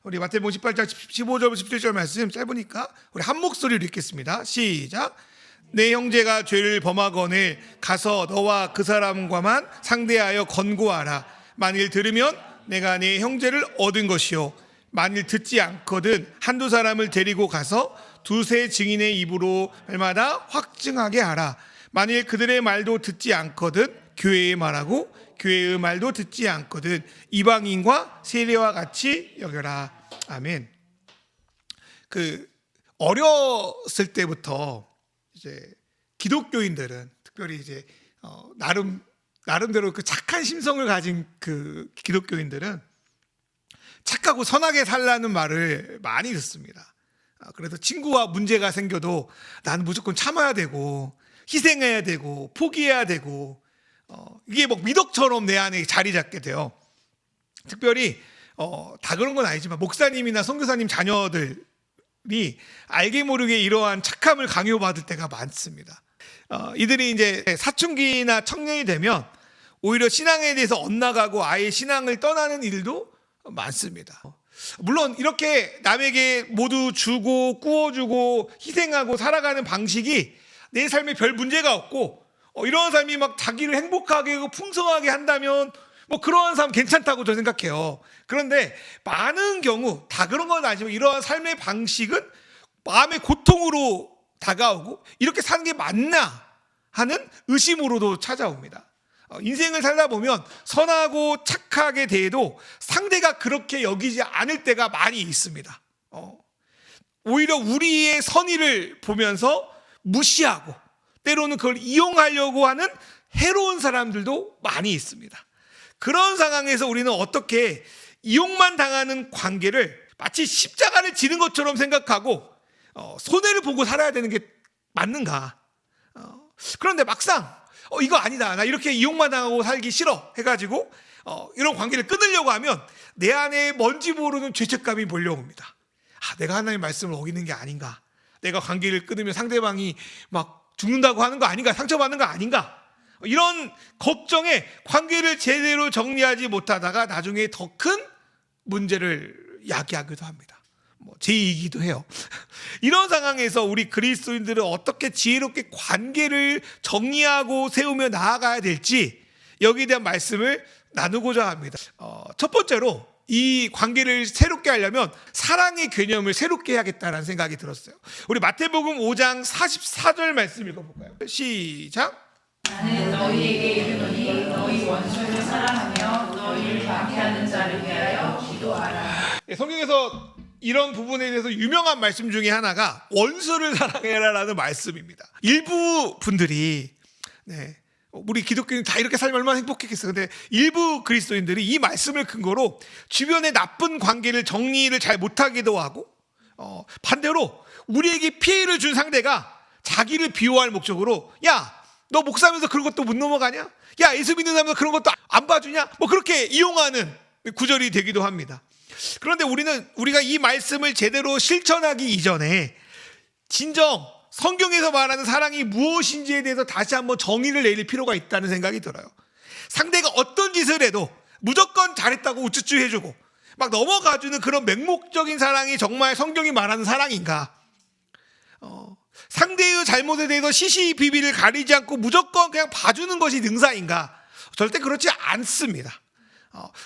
우리 마태복음 18장 15절 17절 말씀 짧으니까 우리 한 목소리로 읽겠습니다. 시작. 내 형제가 죄를 범하거늘 가서 너와 그 사람과만 상대하여 권고하라. 만일 들으면 내가 내 형제를 얻은 것이요, 만일 듣지 않거든 한두 사람을 데리고 가서 두세 증인의 입으로 날마다 확증하게 하라. 만일 그들의 말도 듣지 않거든 교회의 말하고 교회의 말도 듣지 않거든 이방인과 세례와 같이 여겨라. 아멘. 어렸을 때부터 이제 기독교인들은 특별히 이제 나름대로 그 착한 심성을 가진 그 기독교인들은 착하고 선하게 살라는 말을 많이 듣습니다. 그래서 친구와 문제가 생겨도 나는 무조건 참아야 되고 희생해야 되고 포기해야 되고 이게 뭐 미덕처럼 내 안에 자리 잡게 돼요. 특별히 다 그런 건 아니지만 목사님이나 선교사님 자녀들이 알게 모르게 이러한 착함을 강요받을 때가 많습니다. 이들이 이제 사춘기나 청년이 되면 오히려 신앙에 대해서 엇나가고 아예 신앙을 떠나는 일도 많습니다. 물론 이렇게 남에게 모두 주고 꾸어주고 희생하고 살아가는 방식이 내 삶에 별 문제가 없고 이러한 삶이 막 자기를 행복하게 하고 풍성하게 한다면 뭐 그러한 삶 괜찮다고 저는 생각해요. 그런데 많은 경우 다 그런 건 아니지만 이러한 삶의 방식은 마음의 고통으로 다가오고 이렇게 사는 게 맞나 하는 의심으로도 찾아옵니다. 인생을 살다 보면 선하고 착하게 대해도 상대가 그렇게 여기지 않을 때가 많이 있습니다. 오히려 우리의 선의를 보면서 무시하고 때로는 그걸 이용하려고 하는 해로운 사람들도 많이 있습니다. 그런 상황에서 우리는 어떻게 이용만 당하는 관계를 마치 십자가를 지는 것처럼 생각하고 손해를 보고 살아야 되는 게 맞는가? 그런데 막상 이거 아니다, 나 이렇게 이용만 당하고 살기 싫어 해가지고 이런 관계를 끊으려고 하면 내 안에 뭔지 모르는 죄책감이 몰려옵니다. 내가 하나님의 말씀을 어기는 게 아닌가, 내가 관계를 끊으면 상대방이 막 죽는다고 하는 거 아닌가, 상처받는 거 아닌가, 이런 걱정에 관계를 제대로 정리하지 못하다가 나중에 더 큰 문제를 야기하기도 합니다. 제2이기도 해요. 이런 상황에서 우리 그리스도인들은 어떻게 지혜롭게 관계를 정리하고 세우며 나아가야 될지 여기에 대한 말씀을 나누고자 합니다. 첫 번째로 이 관계를 새롭게 하려면 사랑의 개념을 새롭게 해야겠다는 생각이 들었어요. 우리 마태복음 5장 44절 말씀 읽어볼까요? 시작. 나는 너희에게 이르노니 너희 원수를 사랑하며 너희를 박해하는 자를 위하여 기도하라. 성경에서 이런 부분에 대해서 유명한 말씀 중에 하나가 원수를 사랑해라라는 말씀입니다. 일부 분들이 우리 기독교인 다 이렇게 살면 얼마나 행복했겠어요. 근데 일부 그리스도인들이 이 말씀을 근거로 주변의 나쁜 관계를 정리를 잘 못하기도 하고 반대로 우리에게 피해를 준 상대가 자기를 비호할 목적으로 야, 너 목사면서 그런 것도 못 넘어가냐? 야, 예수 믿는 사람도 그런 것도 안 봐주냐? 뭐 그렇게 이용하는 구절이 되기도 합니다. 그런데 우리가 이 말씀을 제대로 실천하기 이전에 진정 성경에서 말하는 사랑이 무엇인지에 대해서 다시 한번 정의를 내릴 필요가 있다는 생각이 들어요. 상대가 어떤 짓을 해도 무조건 잘했다고 우쭈쭈 해주고 막 넘어가주는 그런 맹목적인 사랑이 정말 성경이 말하는 사랑인가? 상대의 잘못에 대해서 시시비비를 가리지 않고 무조건 그냥 봐주는 것이 능사인가? 절대 그렇지 않습니다.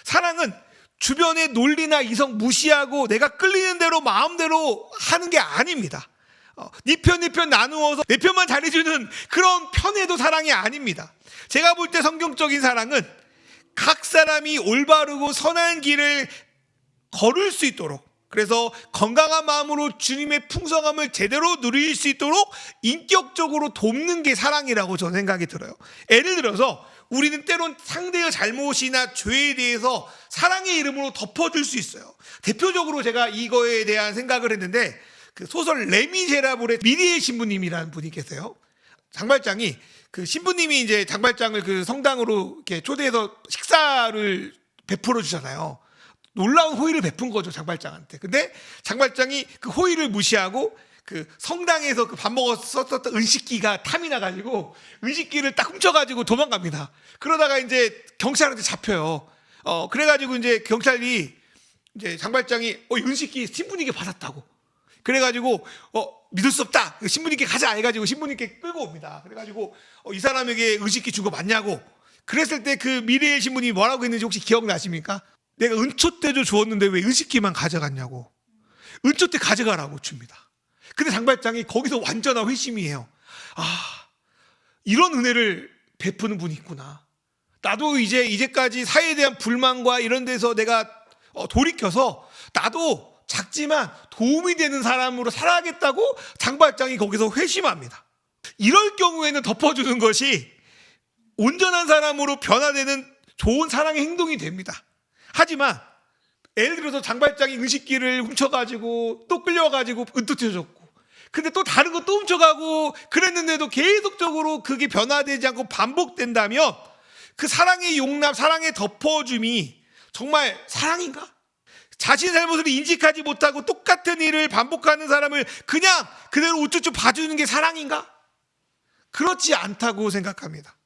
사랑은 주변의 논리나 이성 무시하고 내가 끌리는 대로 마음대로 하는 게 아닙니다. 네 편 나누어서 내 편만 잘해주는 그런 편애도 사랑이 아닙니다. 제가 볼 때 성경적인 사랑은 각 사람이 올바르고 선한 길을 걸을 수 있도록, 그래서 건강한 마음으로 주님의 풍성함을 제대로 누릴 수 있도록 인격적으로 돕는 게 사랑이라고 저는 생각이 들어요. 예를 들어서 우리는 때론 상대의 잘못이나 죄에 대해서 사랑의 이름으로 덮어줄 수 있어요. 대표적으로 제가 이거에 대한 생각을 했는데 그 소설 레미제라블의 미리엘 신부님이라는 분이 계세요. 장발장이 그 신부님이 이제 장발장을 그 성당으로 이렇게 초대해서 식사를 베풀어 주잖아요. 놀라운 호의를 베푼 거죠, 장발장한테. 근데 장발장이 그 호의를 무시하고 그 성당에서 그 밥 먹었었던 은식기가 탐이 나가지고 은식기를 딱 훔쳐가지고 도망갑니다. 그러다가 이제 경찰한테 잡혀요. 그래가지고 이제 경찰이 이제 장발장이 은식기 신부님께 받았다고. 그래가지고 믿을 수 없다. 신부님께 가자 해가지고 신부님께 끌고 옵니다. 그래가지고 이 사람에게 은식기 준 거 맞냐고. 그랬을 때 그 미리엘 신부님이 뭐라고 했는지 혹시 기억나십니까? 내가 은초 때도 주었는데 왜 은식기만 가져갔냐고. 은초 때 가져가라고 줍니다. 근데 장발장이 거기서 완전한 회심이에요. 이런 은혜를 베푸는 분이 있구나. 나도 이제까지 사회에 대한 불만과 이런 데서 내가 돌이켜서 나도 작지만 도움이 되는 사람으로 살아야겠다고 장발장이 거기서 회심합니다. 이럴 경우에는 덮어주는 것이 온전한 사람으로 변화되는 좋은 사랑의 행동이 됩니다. 하지만 예를 들어서 장발장이 은식기를 훔쳐가지고 또 끌려가지고 은투쳐줬고, 근데 또 다른 거 또 훔쳐가고 그랬는데도 계속적으로 그게 변화되지 않고 반복된다면 그 사랑의 용납, 사랑의 덮어줌이 정말 사랑인가? 자신의 잘못을 인식하지 못하고 똑같은 일을 반복하는 사람을 그냥 그대로 우쭈쭈 봐주는 게 사랑인가? 그렇지 않다고 생각합니다.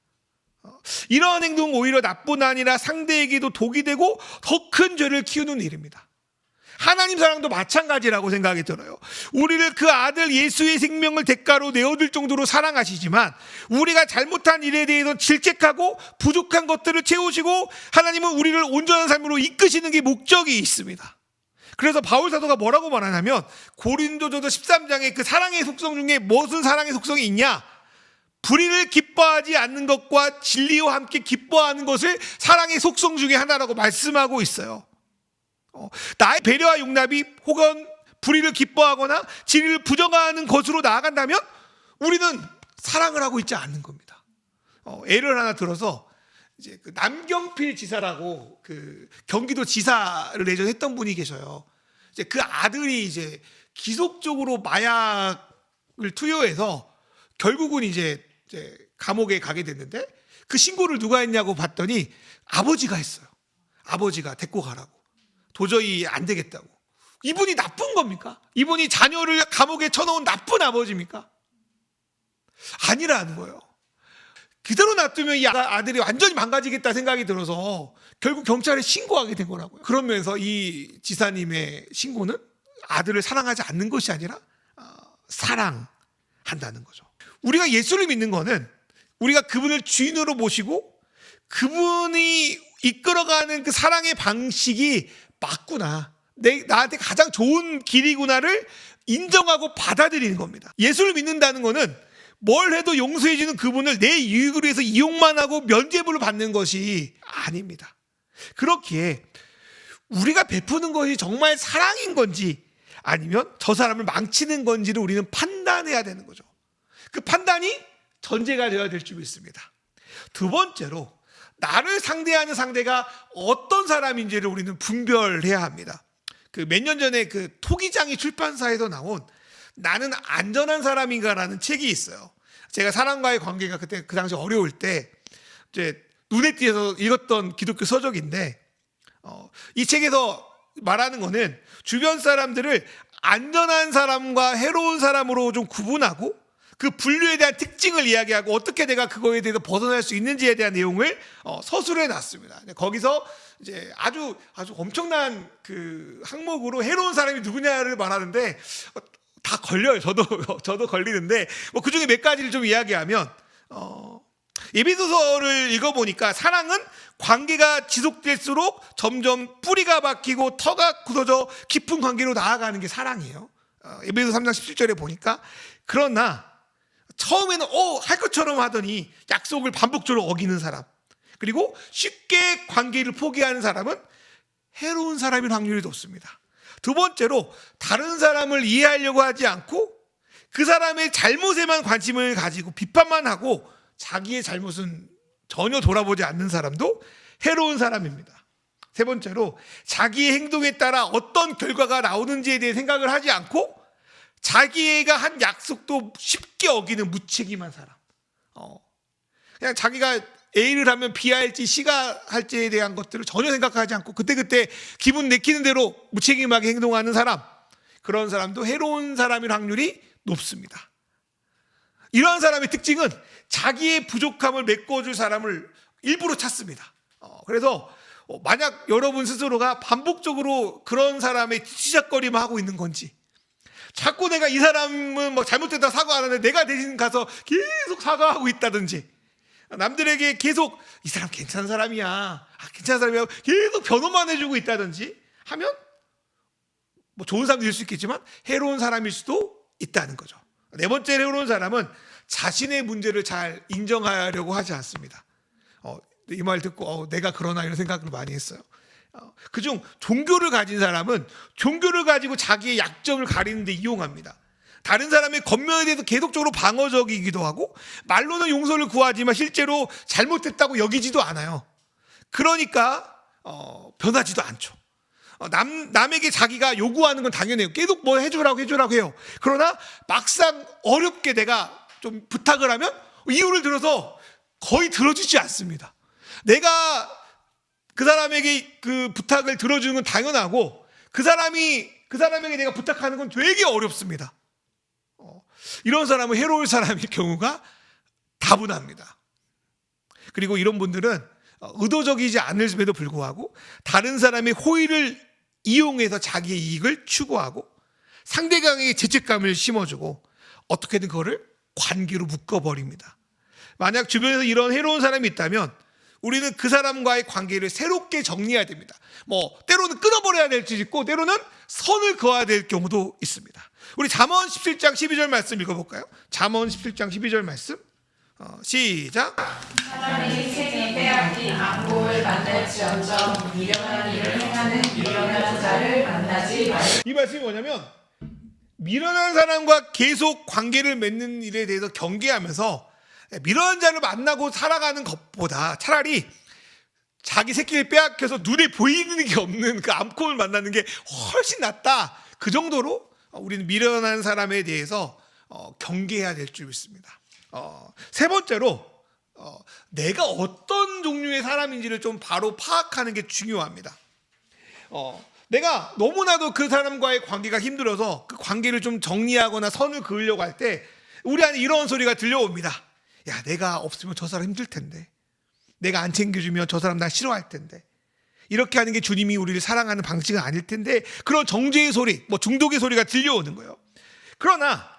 이러한 행동은 오히려 나뿐 아니라 상대에게도 독이 되고 더 큰 죄를 키우는 일입니다. 하나님 사랑도 마찬가지라고 생각이 들어요. 우리를 그 아들 예수의 생명을 대가로 내어줄 정도로 사랑하시지만 우리가 잘못한 일에 대해서 질책하고 부족한 것들을 채우시고 하나님은 우리를 온전한 삶으로 이끄시는 게 목적이 있습니다. 그래서 바울 사도가 뭐라고 말하냐면 고린도전서 13장에 그 사랑의 속성 중에 무슨 사랑의 속성이 있냐? 불의를 기뻐하지 않는 것과 진리와 함께 기뻐하는 것을 사랑의 속성 중에 하나라고 말씀하고 있어요. 나의 배려와 용납이 혹은 불의를 기뻐하거나 진리를 부정하는 것으로 나아간다면 우리는 사랑을 하고 있지 않는 겁니다. 예를 하나 들어서 이제 그 남경필 지사라고 그 경기도 지사를 예전에 했던 분이 계셔요. 이제 그 아들이 이제 기속적으로 마약을 투여해서 결국은 이제 감옥에 가게 됐는데 그 신고를 누가 했냐고 봤더니 아버지가 했어요. 아버지가 데리고 가라고. 도저히 안 되겠다고. 이분이 나쁜 겁니까? 이분이 자녀를 감옥에 쳐넣은 나쁜 아버지입니까? 아니라는 거예요. 그대로 놔두면 이 아들이 완전히 망가지겠다 생각이 들어서 결국 경찰에 신고하게 된 거라고요. 그러면서 이 지사님의 신고는 아들을 사랑하지 않는 것이 아니라 사랑한다는 거죠. 우리가 예수를 믿는 거는 우리가 그분을 주인으로 모시고 그분이 이끌어가는 그 사랑의 방식이 맞구나, 나한테 가장 좋은 길이구나를 인정하고 받아들이는 겁니다. 예수를 믿는다는 거는 뭘 해도 용서해주는 그분을 내 유익을 위해서 이용만 하고 면죄부를 받는 것이 아닙니다. 그렇기에 우리가 베푸는 것이 정말 사랑인 건지 아니면 저 사람을 망치는 건지를 우리는 판단해야 되는 거죠. 그 판단이 전제가 되어야 될 줄 믿습니다. 두 번째로 나를 상대하는 상대가 어떤 사람인지를 우리는 분별해야 합니다. 그 몇 년 전에 그 토기장이 출판사에서 나온 나는 안전한 사람인가라는 책이 있어요. 제가 사람과의 관계가 그때 그 당시 어려울 때 이제 눈에 띄어서 읽었던 기독교 서적인데 이 책에서 말하는 거는 주변 사람들을 안전한 사람과 해로운 사람으로 좀 구분하고 그 분류에 대한 특징을 이야기하고 어떻게 내가 그거에 대해서 벗어날 수 있는지에 대한 내용을 서술해 놨습니다. 거기서 이제 아주 엄청난 그 항목으로 해로운 사람이 누구냐를 말하는데 다 걸려요. 저도 걸리는데 뭐 그중에 몇 가지를 좀 이야기하면 에베소서를 읽어보니까 사랑은 관계가 지속될수록 점점 뿌리가 박히고 터가 굳어져 깊은 관계로 나아가는 게 사랑이에요. 에베소 3장 17절에 보니까 그러나 처음에는 할 것처럼 하더니 약속을 반복적으로 어기는 사람, 그리고 쉽게 관계를 포기하는 사람은 해로운 사람일 확률이 높습니다. 두 번째로 다른 사람을 이해하려고 하지 않고 그 사람의 잘못에만 관심을 가지고 비판만 하고 자기의 잘못은 전혀 돌아보지 않는 사람도 해로운 사람입니다. 세 번째로 자기의 행동에 따라 어떤 결과가 나오는지에 대해 생각을 하지 않고 자기가 한 약속도 쉽게 어기는 무책임한 사람. 그냥 자기가 A를 하면 B가 할지 C가 할지에 대한 것들을 전혀 생각하지 않고 그때그때 기분 내키는 대로 무책임하게 행동하는 사람, 그런 사람도 해로운 사람일 확률이 높습니다. 이러한 사람의 특징은 자기의 부족함을 메꿔줄 사람을 일부러 찾습니다. 그래서 만약 여러분 스스로가 반복적으로 그런 사람의 지적거림을 하고 있는 건지, 자꾸 내가 이 사람은 뭐 잘못됐다 사과 안 하는데 내가 대신 가서 계속 사과하고 있다든지, 남들에게 계속 이 사람 괜찮은 사람이야, 괜찮은 사람이야 계속 변호만 해주고 있다든지 하면 뭐 좋은 사람도 될 수 있겠지만 해로운 사람일 수도 있다는 거죠. 네 번째 해로운 사람은 자신의 문제를 잘 인정하려고 하지 않습니다. 이 말 듣고 내가 그러나 이런 생각을 많이 했어요. 그중 종교를 가진 사람은 종교를 가지고 자기의 약점을 가리는 데 이용합니다. 다른 사람의 겉면에 대해서 계속적으로 방어적이기도 하고, 말로는 용서를 구하지만 실제로 잘못했다고 여기지도 않아요. 그러니까 변하지도 않죠. 남에게 자기가 요구하는 건 당연해요. 계속 뭐 해주라고 해요. 그러나 막상 어렵게 내가 좀 부탁을 하면 이유를 들어서 거의 들어주지 않습니다. 내가 그 사람에게 그 부탁을 들어주는 건 당연하고, 그 사람에게 내가 부탁하는 건 되게 어렵습니다. 이런 사람은 해로울 사람일 경우가 다분합니다. 그리고 이런 분들은 의도적이지 않을에도 불구하고 다른 사람의 호의를 이용해서 자기의 이익을 추구하고 상대방에게 죄책감을 심어주고 어떻게든 그거를 관계로 묶어버립니다. 만약 주변에서 이런 해로운 사람이 있다면 우리는 그 사람과의 관계를 새롭게 정리해야 됩니다. 뭐 때로는 끊어버려야 될 수 있고, 때로는 선을 그어야 될 경우도 있습니다. 우리 잠언 17장 12절 말씀 읽어볼까요? 잠언 17장 12절 말씀 시작. 하나님이 책임 빼앗긴 악복을 만날지언정 미련한 일을 행하는 미련한 자를 만나지 말라. 이 말씀이 뭐냐면, 미련한 사람과 계속 관계를 맺는 일에 대해서 경계하면서 미련한 자를 만나고 살아가는 것보다 차라리 자기 새끼를 빼앗겨서 눈에 보이는 게 없는 그 암컷을 만나는 게 훨씬 낫다. 그 정도로 우리는 미련한 사람에 대해서 경계해야 될 줄 믿습니다. 세 번째로 내가 어떤 종류의 사람인지를 좀 바로 파악하는 게 중요합니다. 내가 너무나도 그 사람과의 관계가 힘들어서 그 관계를 좀 정리하거나 선을 그으려고 할 때 우리 안에 이런 소리가 들려옵니다. 야, 내가 없으면 저 사람 힘들 텐데, 내가 안 챙겨주면 저 사람 나 싫어할 텐데, 이렇게 하는 게 주님이 우리를 사랑하는 방식은 아닐 텐데, 그런 정죄의 소리, 뭐 중독의 소리가 들려오는 거예요. 그러나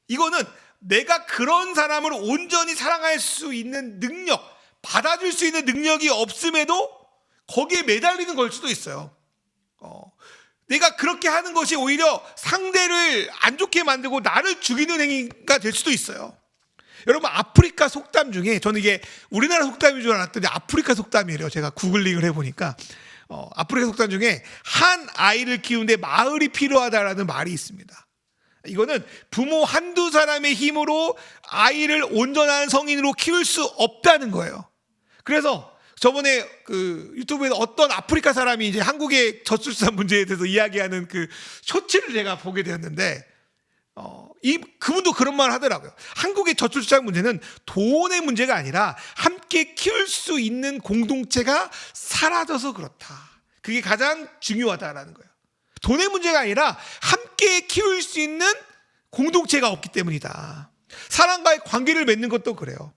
이거는 내가 그런 사람을 온전히 사랑할 수 있는 능력, 받아줄 수 있는 능력이 없음에도 거기에 매달리는 걸 수도 있어요. 내가 그렇게 하는 것이 오히려 상대를 안 좋게 만들고 나를 죽이는 행위가 될 수도 있어요. 여러분, 아프리카 속담 중에, 저는 이게 우리나라 속담인 줄 알았더니 아프리카 속담이래요. 제가 구글링을 해보니까 아프리카 속담 중에 한 아이를 키우는데 마을이 필요하다라는 말이 있습니다. 이거는 부모 한두 사람의 힘으로 아이를 온전한 성인으로 키울 수 없다는 거예요. 그래서 저번에 그 유튜브에서 어떤 아프리카 사람이 이제 한국의 저출산 문제에 대해서 이야기하는 그 쇼츠를 제가 보게 되었는데, 그분도 그런 말을 하더라고요. 한국의 저출산 문제는 돈의 문제가 아니라 함께 키울 수 있는 공동체가 사라져서 그렇다. 그게 가장 중요하다라는 거예요. 돈의 문제가 아니라 함께 키울 수 있는 공동체가 없기 때문이다. 사랑과의 관계를 맺는 것도 그래요.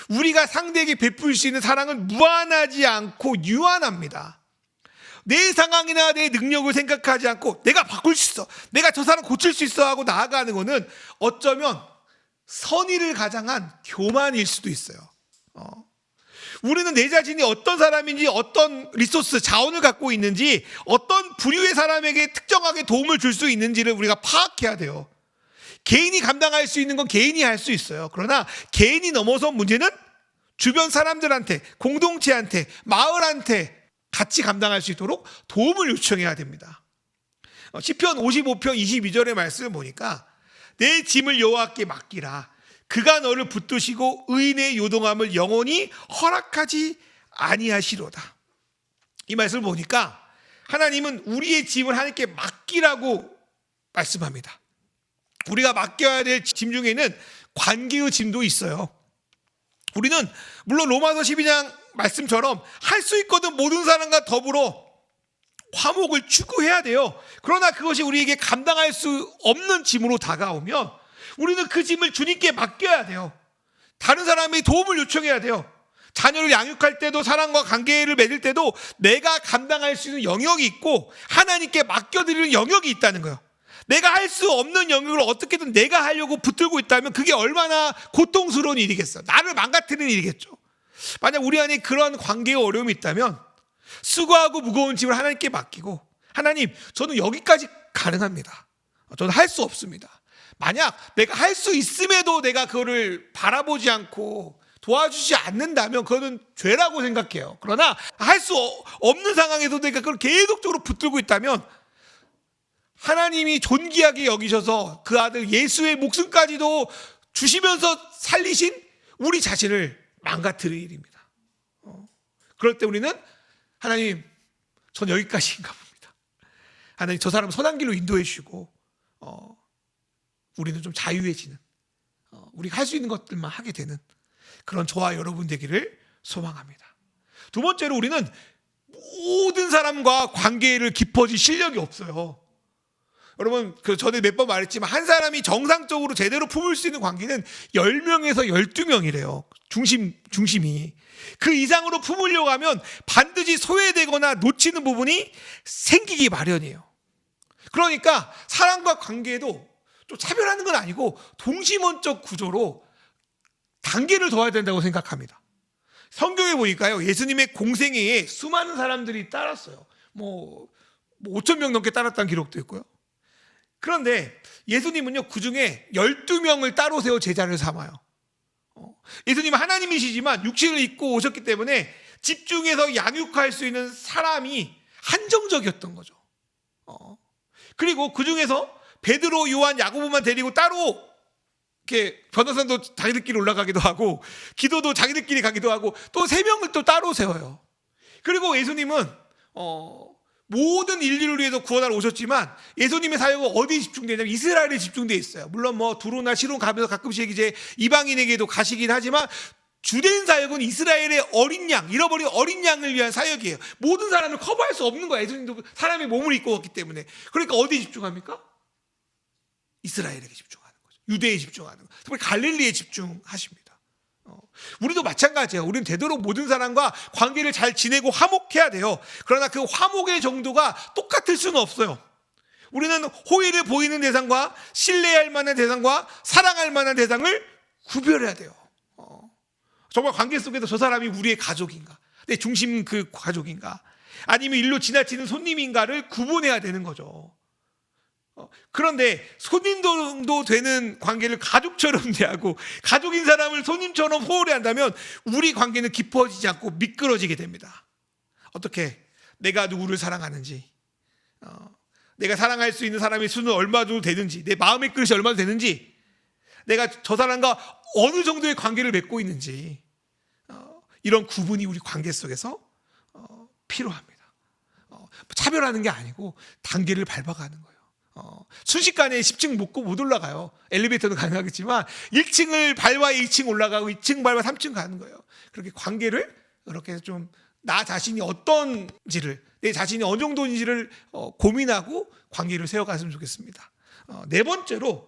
우리가 상대에게 베풀 수 있는 사랑은 무한하지 않고 유한합니다. 내 상황이나 내 능력을 생각하지 않고 내가 바꿀 수 있어, 내가 저 사람 고칠 수 있어 하고 나아가는 것은 어쩌면 선의를 가장한 교만일 수도 있어요. 우리는 내 자신이 어떤 사람인지, 어떤 리소스, 자원을 갖고 있는지, 어떤 부류의 사람에게 특정하게 도움을 줄 수 있는지를 우리가 파악해야 돼요. 개인이 감당할 수 있는 건 개인이 할 수 있어요. 그러나 개인이 넘어선 문제는 주변 사람들한테, 공동체한테, 마을한테 같이 감당할 수 있도록 도움을 요청해야 됩니다. 시편 55편 22절의 말씀을 보니까 내 짐을 여호와께 맡기라. 그가 너를 붙드시고 의인의 요동함을 영원히 허락하지 아니하시로다. 이 말씀을 보니까 하나님은 우리의 짐을 하나님께 맡기라고 말씀합니다. 우리가 맡겨야 될 짐 중에는 관계의 짐도 있어요. 우리는 물론 로마서 12장 말씀처럼 할 수 있거든 모든 사람과 더불어 화목을 추구해야 돼요. 그러나 그것이 우리에게 감당할 수 없는 짐으로 다가오면 우리는 그 짐을 주님께 맡겨야 돼요. 다른 사람의 도움을 요청해야 돼요. 자녀를 양육할 때도 사랑과 관계를 맺을 때도 내가 감당할 수 있는 영역이 있고 하나님께 맡겨드리는 영역이 있다는 거예요. 내가 할 수 없는 영역을 어떻게든 내가 하려고 붙들고 있다면 그게 얼마나 고통스러운 일이겠어요. 나를 망가뜨리는 일이겠죠. 만약 우리 안에 그런 관계의 어려움이 있다면 수고하고 무거운 짐을 하나님께 맡기고, 하나님, 저는 여기까지 가능합니다. 저는 할 수 없습니다. 만약 내가 할 수 있음에도 내가 그거를 바라보지 않고 도와주지 않는다면 그거는 죄라고 생각해요. 그러나 할 수 없는 상황에서 내가 그걸 계속적으로 붙들고 있다면 하나님이 존귀하게 여기셔서 그 아들 예수의 목숨까지도 주시면서 살리신 우리 자신을 망가뜨릴 일입니다. 그럴 때 우리는 하나님, 전 여기까지인가 봅니다. 하나님, 저 사람 선한 길로 인도해 주시고 우리는 좀 자유해지는, 우리가 할 수 있는 것들만 하게 되는 그런 저와 여러분 되기를 소망합니다. 두 번째로, 우리는 모든 사람과 관계를 깊어질 실력이 없어요. 여러분, 전에 몇 번 말했지만 한 사람이 정상적으로 제대로 품을 수 있는 관계는 10명에서 12명이래요. 중심이. 그 이상으로 품으려고 하면 반드시 소외되거나 놓치는 부분이 생기기 마련이에요. 그러니까 사람과 관계에도 또 차별하는 건 아니고 동심원적 구조로 단계를 둬야 된다고 생각합니다. 성경에 보니까요, 예수님의 공생애에 수많은 사람들이 따랐어요. 5천 명 넘게 따랐다는 기록도 있고요. 그런데 예수님은요, 그 중에 12명을 따로 세워 제자를 삼아요. 예수님은 하나님이시지만 육신을 입고 오셨기 때문에 집중해서 양육할 수 있는 사람이 한정적이었던 거죠. 그리고 그 중에서 베드로, 요한, 야고보만 데리고 따로 이렇게 변호사도 자기들끼리 올라가기도 하고 기도도 자기들끼리 가기도 하고 또 3명을 또 따로 세워요. 그리고 예수님은 모든 인류를 위해서 구원하러 오셨지만 예수님의 사역은 어디에 집중되냐면 이스라엘에 집중되어 있어요. 물론 두로나 시론 가면서 가끔씩 이제 이방인에게도 가시긴 하지만 주된 사역은 이스라엘의 어린 양, 잃어버린 어린 양을 위한 사역이에요. 모든 사람을 커버할 수 없는 거예요. 예수님도 사람의 몸을 입고 왔기 때문에. 그러니까 어디에 집중합니까? 이스라엘에게 집중하는 거죠. 유대에 집중하는 거죠. 특히 갈릴리에 집중하십니다. 우리도 마찬가지예요. 우리는 되도록 모든 사람과 관계를 잘 지내고 화목해야 돼요. 그러나 그 화목의 정도가 똑같을 수는 없어요. 우리는 호의를 보이는 대상과 신뢰할 만한 대상과 사랑할 만한 대상을 구별해야 돼요. 정말 관계 속에서 저 사람이 우리의 가족인가, 내 중심 그 가족인가, 아니면 일로 지나치는 손님인가를 구분해야 되는 거죠. 그런데 손님 정도 되는 관계를 가족처럼 대하고 가족인 사람을 손님처럼 소홀히 한다면 우리 관계는 깊어지지 않고 미끄러지게 됩니다. 어떻게 내가 누구를 사랑하는지, 내가 사랑할 수 있는 사람의 수는 얼마 정도 되는지, 내 마음의 그릇이 얼마나 되는지, 내가 저 사람과 어느 정도의 관계를 맺고 있는지, 이런 구분이 우리 관계 속에서 필요합니다. 차별하는 게 아니고 단계를 밟아가는 거예요. 순식간에 10층 못 올라가요. 엘리베이터도 가능하겠지만 1층을 밟아 2층 올라가고 2층 밟아 3층 가는 거예요. 그렇게 관계를 이렇게 좀 나 자신이 어떤지를, 내 자신이 어느 정도인지를 고민하고 관계를 세워갔으면 좋겠습니다. 네 번째로,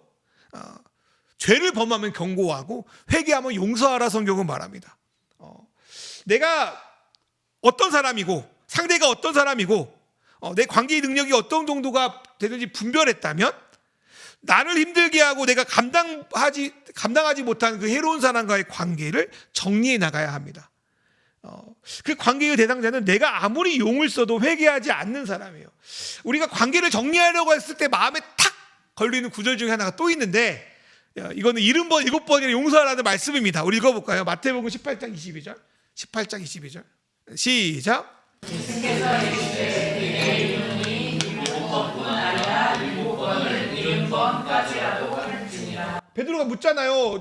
죄를 범하면 경고하고 회개하면 용서하라 성경은 말합니다. 내가 어떤 사람이고 상대가 어떤 사람이고 내 관계의 능력이 어떤 정도가 되는지 분별했다면 나를 힘들게 하고 내가 감당하지 못한 그 해로운 사람과의 관계를 정리해 나가야 합니다. 그 관계의 대상자는 내가 아무리 용을 써도 회개하지 않는 사람이에요. 우리가 관계를 정리하려고 했을 때 마음에 탁 걸리는 구절 중에 하나가 또 있는데, 이거는 70번 7번이나 용서하라는 말씀입니다. 우리 읽어볼까요? 마태복음 18장 22절 18장 22절 시작. 예수께서 이르시되 내 이름이 7번뿐 아니라 7번을 70번까지라도 할지니라. 베드로가 묻잖아요.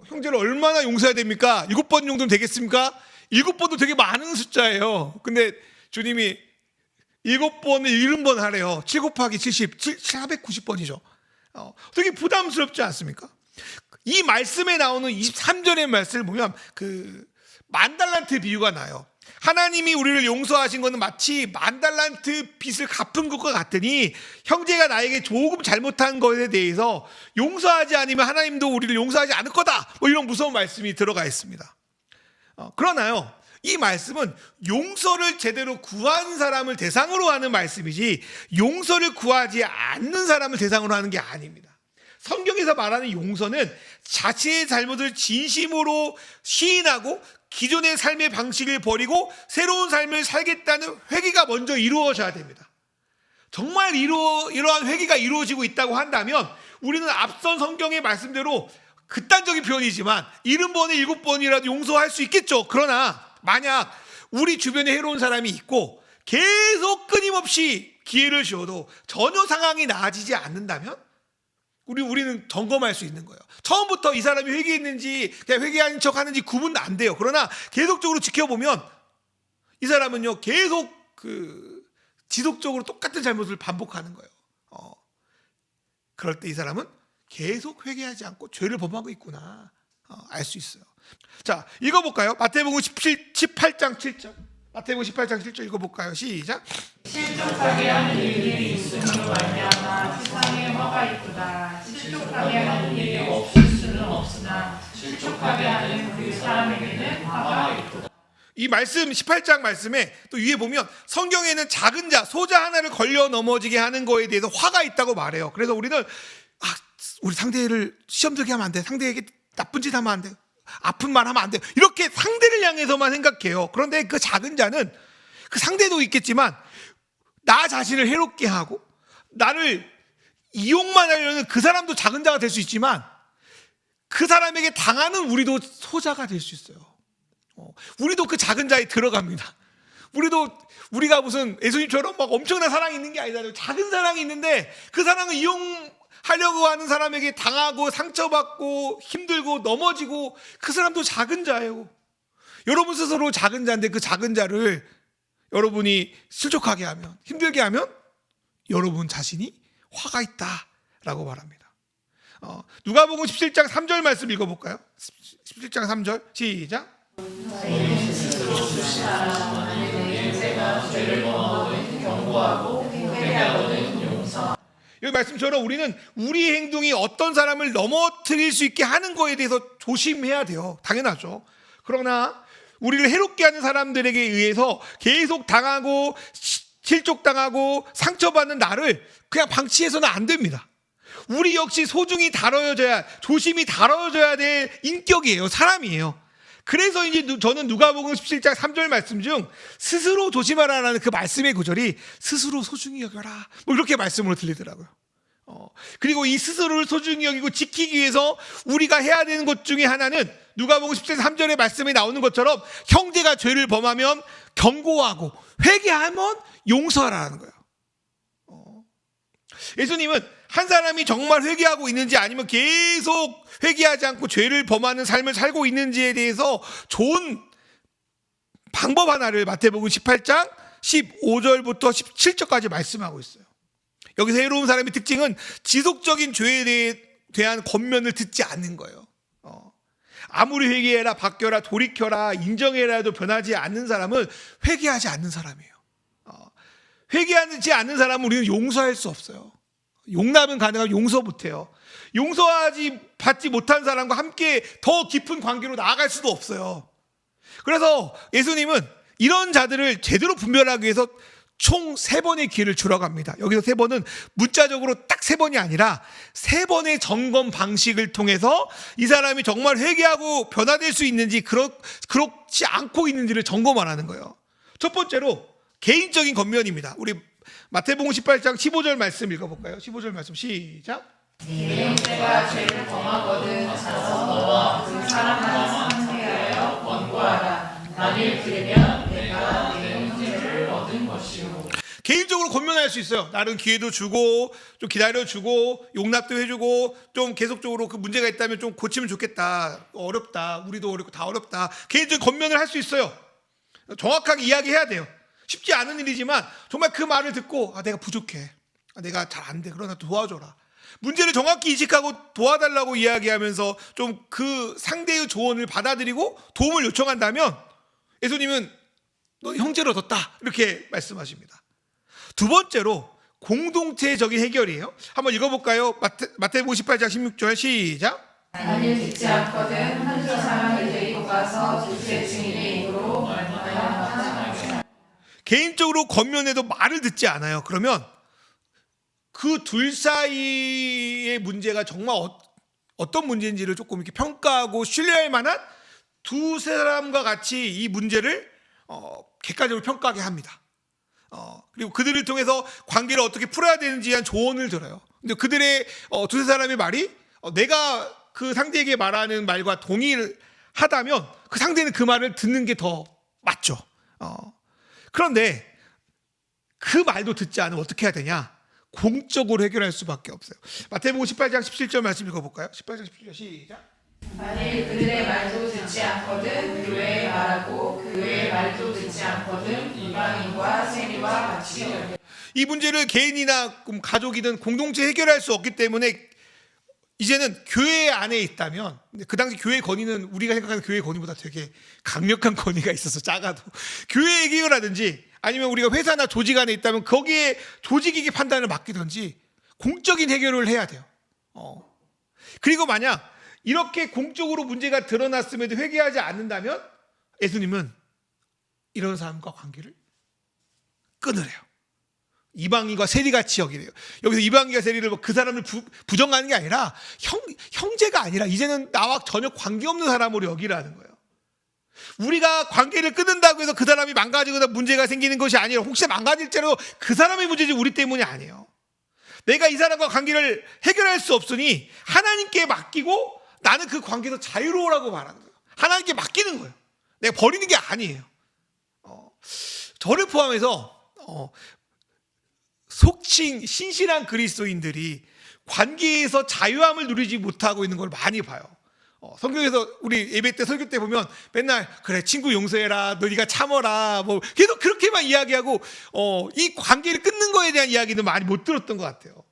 형제를 얼마나 용서해야 됩니까? 7번 정도는 되겠습니까? 7번도 되게 많은 숫자예요. 근데 주님이 7번을 70번 하래요. 7 곱하기 70, 490번이죠. 되게 부담스럽지 않습니까? 이 말씀에 나오는 23절의 말씀을 보면 그 만달란트 비유가 나요. 하나님이 우리를 용서하신 것은 마치 만달란트 빚을 갚은 것과 같으니 형제가 나에게 조금 잘못한 것에 대해서 용서하지 않으면 하나님도 우리를 용서하지 않을 거다, 이런 무서운 말씀이 들어가 있습니다. 그러나요, 이 말씀은 용서를 제대로 구한 사람을 대상으로 하는 말씀이지 용서를 구하지 않는 사람을 대상으로 하는 게 아닙니다. 성경에서 말하는 용서는 자신의 잘못을 진심으로 시인하고 기존의 삶의 방식을 버리고 새로운 삶을 살겠다는 회개가 먼저 이루어져야 됩니다. 정말 이러한 회개가 이루어지고 있다고 한다면 우리는 앞선 성경의 말씀대로 극단적인 표현이지만 70번에 7번이라도 용서할 수 있겠죠. 그러나 만약 우리 주변에 해로운 사람이 있고 계속 끊임없이 기회를 주어도 전혀 상황이 나아지지 않는다면 우리는 점검할 수 있는 거예요. 처음부터 이 사람이 회개했는지 그냥 회개하는 척 하는지 구분도 안 돼요. 그러나 계속적으로 지켜보면 이 사람은요 계속 지속적으로 똑같은 잘못을 반복하는 거예요. 그럴 때 이 사람은 계속 회개하지 않고 죄를 범하고 있구나 알 수 있어요. 자, 읽어볼까요? 마태복음 18장 7절. 마태복음 18장 7절 읽어볼까요? 시작. 실족하게 하는 일이 있음으로 말미암아 세상에 화가 있도다. 실족하게 하는 일이 없을 수는 없으나 실족하게 하는 그 사람에게는 화가 있도다. 이 말씀 18장 말씀에 또 위에 보면 성경에는 작은 자, 소자 하나를 걸려 넘어지게 하는 거에 대해서 화가 있다고 말해요. 그래서 우리는 우리 상대를 시험 들게 하면 안 돼. 상대에게 나쁜 짓 하면 안 돼. 아픈 말 하면 안 돼. 이렇게 상대를 향해서만 생각해요. 그런데 그 작은 자는 그 상대도 있겠지만 나 자신을 해롭게 하고 나를 이용만 하려는 그 사람도 작은 자가 될 수 있지만 그 사람에게 당하는 우리도 소자가 될 수 있어요. 우리도 그 작은 자에 들어갑니다. 우리가 무슨 예수님처럼 막 엄청난 사랑이 있는 게 아니잖아요. 작은 사랑이 있는데 그 사랑을 이용하려고 하는 사람에게 당하고 상처받고 힘들고 넘어지고 그 사람도 작은 자예요. 여러분 스스로 작은 자인데 그 작은 자를 여러분이 실족하게 하면, 힘들게 하면 여러분 자신이 화가 있다라고 말합니다. 누가복음 17장 3절 말씀 읽어볼까요? 17장 3절 시작. 여기 말씀처럼 우리는 우리 행동이 어떤 사람을 넘어뜨릴 수 있게 하는 거에 대해서 조심해야 돼요. 당연하죠. 그러나 우리를 해롭게 하는 사람들에게 의해서 계속 당하고 실족당하고 상처받는 나를 그냥 방치해서는 안 됩니다. 우리 역시 소중히 다뤄져야, 조심히 다뤄져야 될 인격이에요. 사람이에요. 그래서 이제 저는 누가복음 17장 3절 말씀 중 스스로 조심하라는 그 말씀의 구절이 스스로 소중히 여겨라 뭐 이렇게 말씀으로 들리더라고요. 그리고 이 스스로를 소중히 여기고 지키기 위해서 우리가 해야 되는 것 중에 하나는 누가복음 17장 3절의 말씀에 나오는 것처럼 형제가 죄를 범하면 경고하고 회개하면 용서하라는 거예요. 예수님은 한 사람이 정말 회개하고 있는지 아니면 계속 회개하지 않고 죄를 범하는 삶을 살고 있는지에 대해서 좋은 방법 하나를 마태복음 18장 15절부터 17절까지 말씀하고 있어요. 여기서 해로운 사람의 특징은 지속적인 죄에 대한 권면을 듣지 않는 거예요. 아무리 회개해라, 바뀌어라, 돌이켜라, 인정해라 해도 변하지 않는 사람은 회개하지 않는 사람이에요. 회개하지 않는 사람은 우리는 용서할 수 없어요. 용납은 가능하면 용서 못해요. 받지 못한 사람과 함께 더 깊은 관계로 나아갈 수도 없어요. 그래서 예수님은 이런 자들을 제대로 분별하기 위해서 총 3번의 기회를 주라고 합니다. 여기서 3번은 문자적으로 딱 3번이 아니라 3번의 점검 방식을 통해서 이 사람이 정말 회개하고 변화될 수 있는지 그렇지 않고 있는지를 점검하라는 거예요. 첫 번째로 개인적인 권면입니다. 우리 마태복음 18장 15절 말씀 읽어볼까요? 15절 말씀 시작. 네 형제가 죄를 범하거든 가서 너와 그 사람을 상대하여 권고하라. 나를 들으면 내가 내 형제를 얻은 것이요. 개인적으로 권면할 수 있어요. 나는 기회도 주고 좀 기다려주고 용납도 해주고 좀 계속적으로 그 문제가 있다면 좀 고치면 좋겠다. 어렵다. 우리도 어렵고 다 어렵다. 개인적인 권면을 할 수 있어요. 정확하게 이야기해야 돼요. 쉽지 않은 일이지만 정말 그 말을 듣고 내가 부족해. 내가 잘 안 돼. 그러나 도와줘라. 문제를 정확히 인식하고 도와달라고 이야기하면서 좀 그 상대의 조언을 받아들이고 도움을 요청한다면 예수님은 너 형제를 얻었다. 이렇게 말씀하십니다. 두 번째로 공동체적인 해결이에요. 한번 읽어볼까요? 마태복음 18장 16절 시작. 만일 듣지 않거든 한 사람을 데리고 가서 나가서 두세 증인의 입으로 말하여 개인적으로 겉면에도 말을 듣지 않아요. 그러면 그 둘 사이의 문제가 정말 어떤 문제인지를 조금 이렇게 평가하고 신뢰할 만한 두 사람과 같이 이 문제를 객관적으로 평가하게 합니다. 그리고 그들을 통해서 관계를 어떻게 풀어야 되는지에 대한 조언을 들어요. 근데 그들의 두세 사람의 말이 내가 그 상대에게 말하는 말과 동의를 하다면 그 상대는 그 말을 듣는 게 더 맞죠. 그런데 그 말도 듣지 않으면 어떻게 해야 되냐? 공적으로 해결할 수밖에 없어요. 마태복음 18장 17절 말씀 읽어볼까요? 18장 17절 시작. 만일 그들의 말도 듣지 않거든 교회에 말하고 교회의 말도 듣지 않거든 이방인과 세리와 같이 여겨. 이 문제를 개인이나 가족이든 공동체 해결할 수 없기 때문에 이제는 교회 안에 있다면, 그 당시 교회 권위는 우리가 생각하는 교회 권위보다 되게 강력한 권위가 있어서 작아도 교회 해결하든지 아니면 우리가 회사나 조직 안에 있다면 거기에 조직에게 판단을 맡기든지 공적인 해결을 해야 돼요. 그리고 만약 이렇게 공적으로 문제가 드러났음에도 회개하지 않는다면 예수님은 이런 사람과 관계를 끊으래요. 이방인과 세리같이 여기래요. 여기서 이방인과 세리를 그 사람을 부정하는 게 아니라 형제가 아니라 이제는 나와 전혀 관계없는 사람으로 여기라는 거예요. 우리가 관계를 끊는다고 해서 그 사람이 망가지거나 문제가 생기는 것이 아니라 혹시 망가질지라도 그 사람의 문제지 우리 때문이 아니에요. 내가 이 사람과 관계를 해결할 수 없으니 하나님께 맡기고 나는 그 관계에서 자유로우라고 말하는 거예요. 하나님께 맡기는 거예요. 내가 버리는 게 아니에요. 저를 포함해서 속칭 신실한 그리스도인들이 관계에서 자유함을 누리지 못하고 있는 걸 많이 봐요. 성경에서 우리 예배 때 설교 때 보면 맨날 그래 친구 용서해라, 너 네가 참어라, 뭐 계속 그렇게만 이야기하고 이 관계를 끊는 거에 대한 이야기는 많이 못 들었던 것 같아요.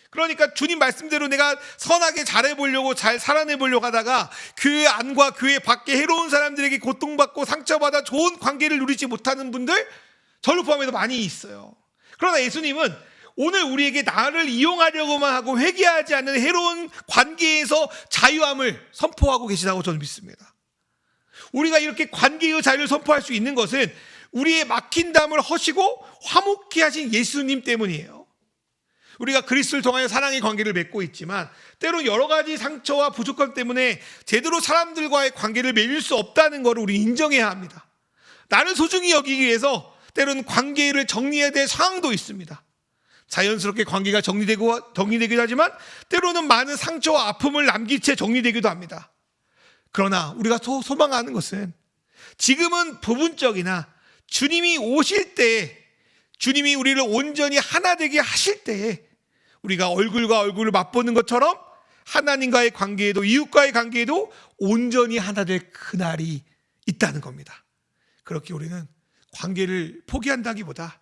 그러니까 주님 말씀대로 내가 선하게 잘해보려고 잘 살아내보려고 하다가 교회 안과 교회 밖에 해로운 사람들에게 고통받고 상처받아 좋은 관계를 누리지 못하는 분들 저를 포함해서 많이 있어요. 그러나 예수님은 오늘 우리에게 나를 이용하려고만 하고 회개하지 않는 해로운 관계에서 자유함을 선포하고 계시다고 저는 믿습니다. 우리가 이렇게 관계의 자유를 선포할 수 있는 것은 우리의 막힌 담을 허시고 화목케 하신 예수님 때문이에요. 우리가 그리스도를 통하여 사랑의 관계를 맺고 있지만 때로 여러 가지 상처와 부족함 때문에 제대로 사람들과의 관계를 맺을 수 없다는 것을 우리 인정해야 합니다. 나를 소중히 여기기 위해서 때로는 관계를 정리해야 될 상황도 있습니다. 자연스럽게 관계가 정리되기도 하지만 때로는 많은 상처와 아픔을 남긴 채 정리되기도 합니다. 그러나 우리가 소망하는 것은 지금은 부분적이나 주님이 오실 때, 주님이 우리를 온전히 하나 되게 하실 때에 우리가 얼굴과 얼굴을 맞보는 것처럼 하나님과의 관계에도 이웃과의 관계에도 온전히 하나 될 그날이 있다는 겁니다. 그렇게 우리는 관계를 포기한다기보다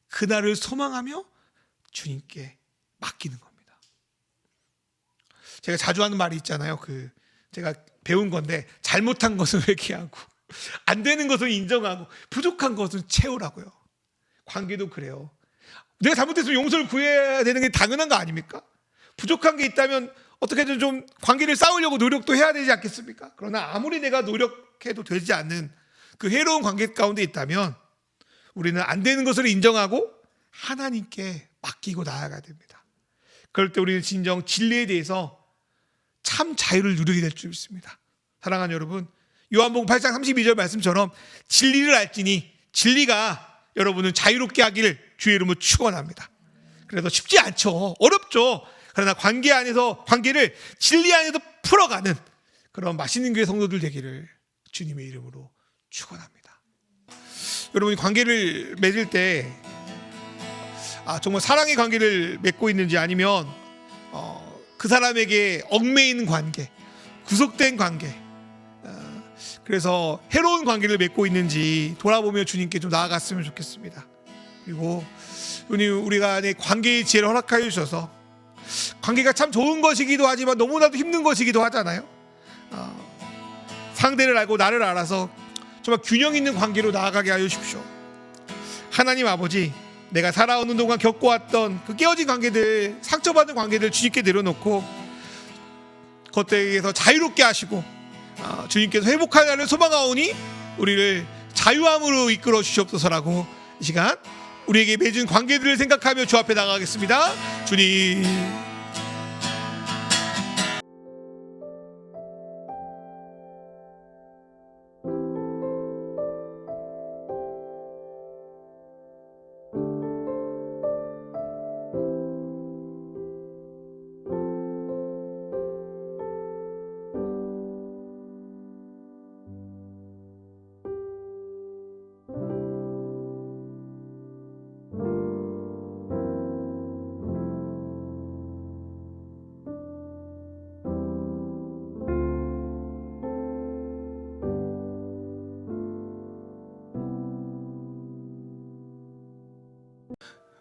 그날을 소망하며 주님께 맡기는 겁니다. 제가 자주 하는 말이 있잖아요. 제가 배운 건데 잘못한 것은 회개하고 안 되는 것은 인정하고 부족한 것은 채우라고요. 관계도 그래요. 내가 잘못했으면 용서를 구해야 되는 게 당연한 거 아닙니까? 부족한 게 있다면 어떻게든 좀 관계를 쌓으려고 노력도 해야 되지 않겠습니까? 그러나 아무리 내가 노력해도 되지 않는 그 해로운 관계 가운데 있다면 우리는 안 되는 것을 인정하고 하나님께 맡기고 나아가야 됩니다. 그럴 때 우리는 진정 진리에 대해서 참 자유를 누리게 될 줄 믿습니다. 사랑하는 여러분, 요한복음 8장 32절 말씀처럼 진리를 알지니 진리가 여러분을 자유롭게 하기를 주의 이름으로 축원합니다. 그래서 쉽지 않죠. 어렵죠. 그러나 관계를 진리 안에서 풀어가는 그런 맛있는 교회 성도들 되기를 주님의 이름으로 축원합니다. 여러분이 관계를 맺을 때 정말 사랑의 관계를 맺고 있는지 아니면 그 사람에게 얽매이는 관계, 구속된 관계, 그래서 해로운 관계를 맺고 있는지 돌아보며 주님께 좀 나아갔으면 좋겠습니다. 그리고 우리가 안에 관계의 지혜를 허락하여 주셔서 관계가 참 좋은 것이기도 하지만 너무나도 힘든 것이기도 하잖아요. 상대를 알고 나를 알아서 정말 균형 있는 관계로 나아가게 하여 주십시오. 하나님 아버지, 내가 살아오는 동안 겪어왔던 그 깨어진 관계들, 상처받은 관계들 주님께 내려놓고 그것들에게서 자유롭게 하시고 주님께서 회복하려는 소망하오니 우리를 자유함으로 이끌어 주시옵소서라고 이 시간 우리에게 맺은 관계들을 생각하며 주 앞에 나가겠습니다. 주님,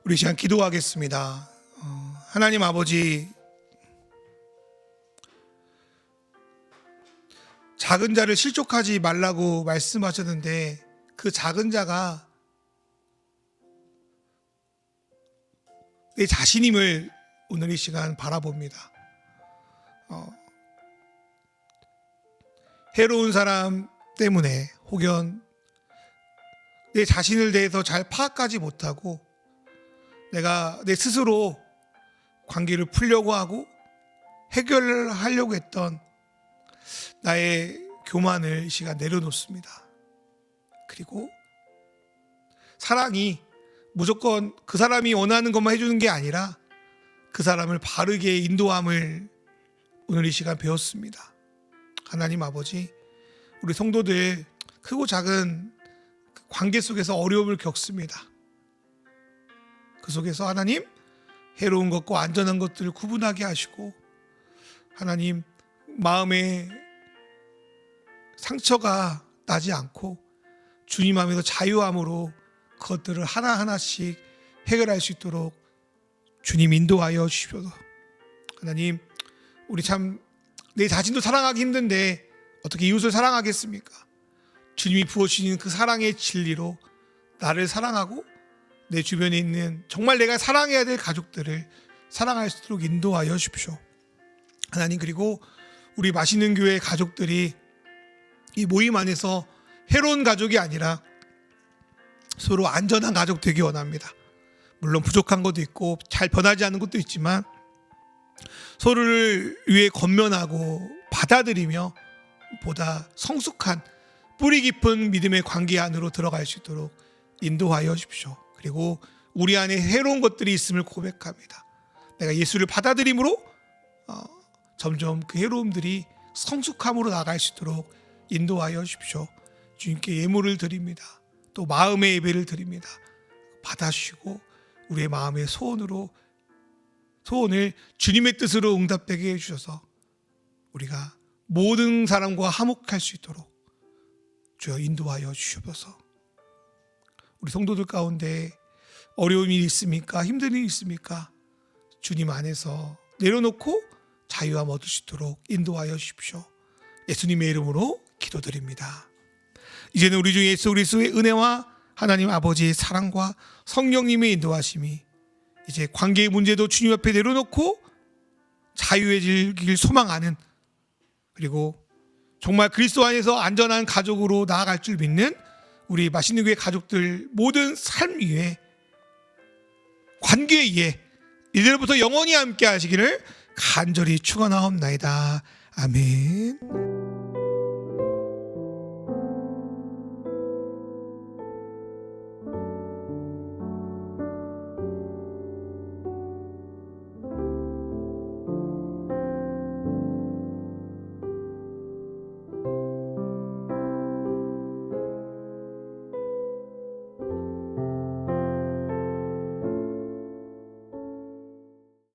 우리 시간 기도하겠습니다. 하나님 아버지, 작은 자를 실족하지 말라고 말씀하셨는데 그 작은 자가 내 자신임을 오늘 이 시간 바라봅니다. 해로운 사람 때문에 혹은 내 자신을 대해서 잘 파악하지 못하고 내가 내 스스로 관계를 풀려고 하고 해결하려고 했던 나의 교만을 이 시간 내려놓습니다. 그리고 사랑이 무조건 그 사람이 원하는 것만 해주는 게 아니라 그 사람을 바르게 인도함을 오늘 이 시간 배웠습니다. 하나님 아버지, 우리 성도들 크고 작은 관계 속에서 어려움을 겪습니다. 그 속에서 하나님, 해로운 것과 안전한 것들을 구분하게 하시고 하나님, 마음에 상처가 나지 않고 주님 안에서 자유함으로 그것들을 하나하나씩 해결할 수 있도록 주님 인도하여 주시옵소서. 하나님, 우리 참 내 자신도 사랑하기 힘든데 어떻게 이웃을 사랑하겠습니까? 주님이 부어주시는 그 사랑의 진리로 나를 사랑하고 내 주변에 있는 정말 내가 사랑해야 될 가족들을 사랑할 수 있도록 인도하여 주십시오. 하나님, 그리고 우리 맛있는 교회 가족들이 이 모임 안에서 해로운 가족이 아니라 서로 안전한 가족 되기 원합니다. 물론 부족한 것도 있고 잘 변하지 않는 것도 있지만 서로를 위해 권면하고 받아들이며 보다 성숙한 뿌리 깊은 믿음의 관계 안으로 들어갈 수 있도록 인도하여 주십시오. 그리고 우리 안에 해로운 것들이 있음을 고백합니다. 내가 예수를 받아들임으로 점점 그 해로움들이 성숙함으로 나갈 수 있도록 인도하여 주십시오. 주님께 예물을 드립니다. 또 마음의 예배를 드립니다. 받아주시고 우리의 마음의 소원을 주님의 뜻으로 응답되게 해주셔서 우리가 모든 사람과 화목할 수 있도록 주여 인도하여 주시옵소서. 우리 성도들 가운데 어려운 일이 있습니까? 힘든 일이 있습니까? 주님 안에서 내려놓고 자유함 얻을 수 있도록 인도하여 주십시오. 예수님의 이름으로 기도드립니다. 이제는 우리 주 예수 그리스도의 은혜와 하나님 아버지의 사랑과 성령님의 인도하심이 이제 관계의 문제도 주님 앞에 내려놓고 자유해지길 소망하는, 그리고 정말 그리스도 안에서 안전한 가족으로 나아갈 줄 믿는 우리 맛있는 교회 가족들 모든 삶 위에, 관계 위에 이제부터 영원히 함께 하시기를 간절히 축원하옵나이다. 아멘.